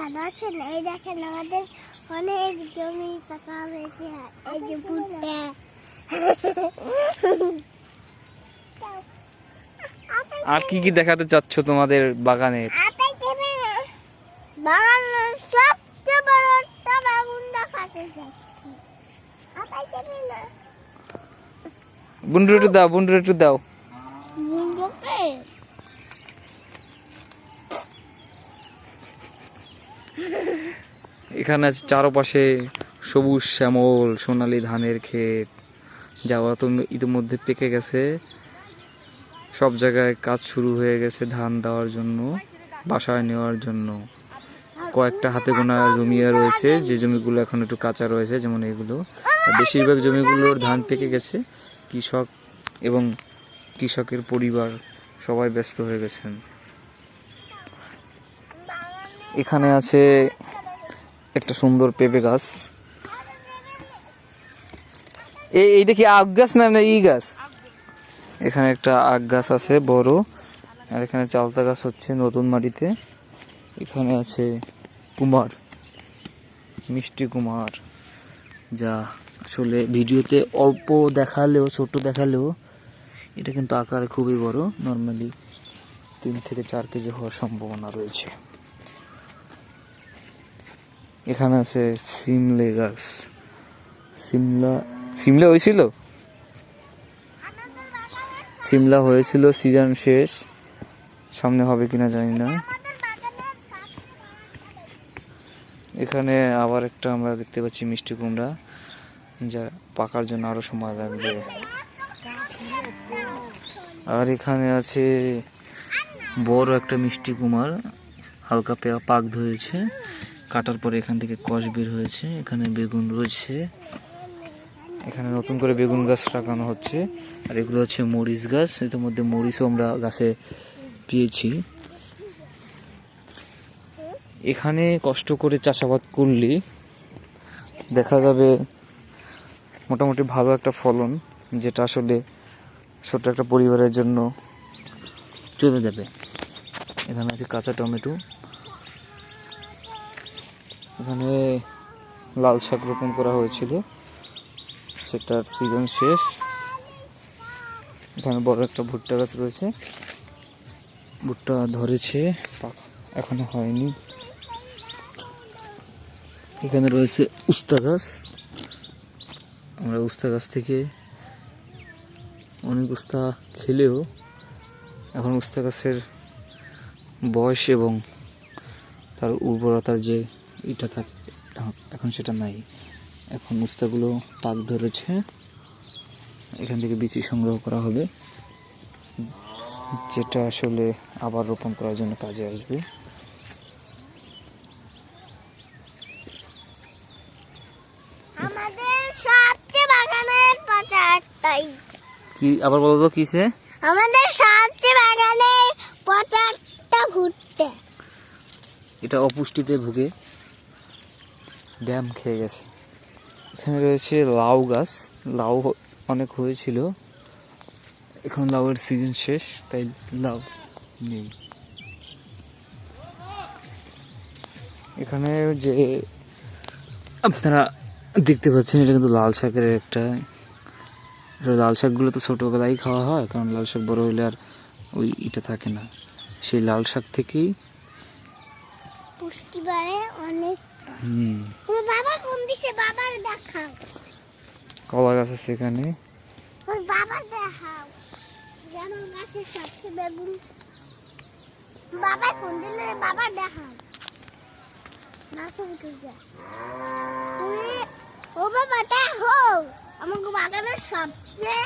ভালো আছেন? এই দেখেন আমাদের অনেক জমি পাকা হয়েছে। এই যে ভুট্টা। আর কি কি দেখাতে চাচ্ছ তোমাদের বাগানে? বাগানের সবচেয়ে বড় একটা বাগান দেখাতে যাচ্ছি। বুন্ডু একটু দাও, বুন্ডু একটু দাও। এখানে চারপাশে সবুজ শ্যামল সোনালী ধানের ক্ষেত, যাওয়া তো ইতিমধ্যে পেকে গেছে। সব জায়গায় কাজ শুরু হয়ে গেছে ধান দেওয়ার জন্য, বাসায় নেওয়ার জন্য। কয়েকটা হাতে গোনা জমি রয়েছে, যে জমিগুলো এখন একটু কাঁচা রয়েছে, যেমন এগুলো। বেশিরভাগ জমিগুলোর ধান পেকে গেছে। কৃষক এবং কৃষকের পরিবার সবাই ব্যস্ত হয়ে গেছেন। এখানে আছে একটা সুন্দর পেঁপে গাছ। এইটা কি আখ গাছ না ই গাছ? এখানে একটা আখ গাছ আছে বড়, আর এখানে চালতা গাছ হচ্ছে নতুন মাটিতে। এখানে আছে কুমার, মিষ্টি কুমার, যা আসলে ভিডিওতে অল্প দেখালেও, ছোট দেখালেও এটা কিন্তু আকারে খুবই বড়। নর্মালি 3 থেকে 4 কেজি হওয়ার সম্ভাবনা রয়েছে। এখানে আছে সিমলে গাছ। সিমলা হয়েছিল, সিমলা হয়েছিল সিজন শেষ, সামনে হবে কিনা জানি না। এখানে আবার একটা আমরা দেখতে পাচ্ছি মিষ্টি কুমড়া, যা পাকার জন্য আরো সময় লাগবে। আর এখানে আছে বড় একটা মিষ্টি কুমার, হালকা পাক ধরেছে, কাটার পরে এখান থেকে কষ বের হয়েছে। এখানে বেগুন রয়েছে, এখানে নতুন করে বেগুন গাছ লাগানো হচ্ছে। আর এগুলো হচ্ছে মরিচ গাছ, এর মধ্যে মরিচও আমরা গাছে পেয়েছি। এখানে কষ্ট করে চাষাবাদ করলে দেখা যাবে মোটামুটি ভালো একটা ফলন, যেটা আসলে ছোট একটা পরিবারের জন্য চলে যাবে। এখানে আছে কাঁচা টমেটো। এখানে লাল শাক রোপণ করা হয়েছিল, সেটার সিজন শেষ। এখানে বড় একটা ভুট্টা গাছ রয়েছে, ভুট্টা ধরেছে, এখনো হয়নি। এখানে রয়েছে উস্তা গাছ। আমরা উস্তা গাছ থেকে অনেক উস্তা খেলেও এখন উস্তা গাছের বয়স এবং তার উর্বরতার যে এটা থাকে এখন সেটা নাই। এখন উস্তাগুলো পাক ধরেছে, এখান থেকে বীজ সংগ্রহ করা হবে, যেটা আসলে আবার রোপণ করার জন্য কাজে আসবে। আমাদের সবচেয়ে বাগানের পচারটাই কি আবার বলো তো কিসে? আমাদের সবচেয়ে বাগানের পচারটা ভুট্টা। এটা অপুষ্টিতে ভুগে ব্যায়াম খেয়ে গেছে। এখানে রয়েছে লাউ গাছ, লাউ অনেক হয়েছিল, এখন লাউয়ের সিজন শেষ, তাই লাউ নেই। এখানে যে আপনারা দেখতে পাচ্ছেন, এটা কিন্তু লাল শাকের একটা, লাল শাকগুলো তো ছোটোবেলায় খাওয়া হয়, কারণ লাল শাক বড় হলে আর ওই এটা থাকে না। সেই লাল শাক থেকেই পুষ্টি বাড়ে অনেক। বাবা কোন দিছে? বাবার দেখাও। কলা গাছ আছে এখানে, ওর বাবার দেখাও। যেমন গাছের সবচেয়ে বেগুন, বাবা কোন দিলে? বাবার দেখাও না, শুনতে যা তুমি। ও বাবা দেখো, আমাকে বাগানের সবচেয়ে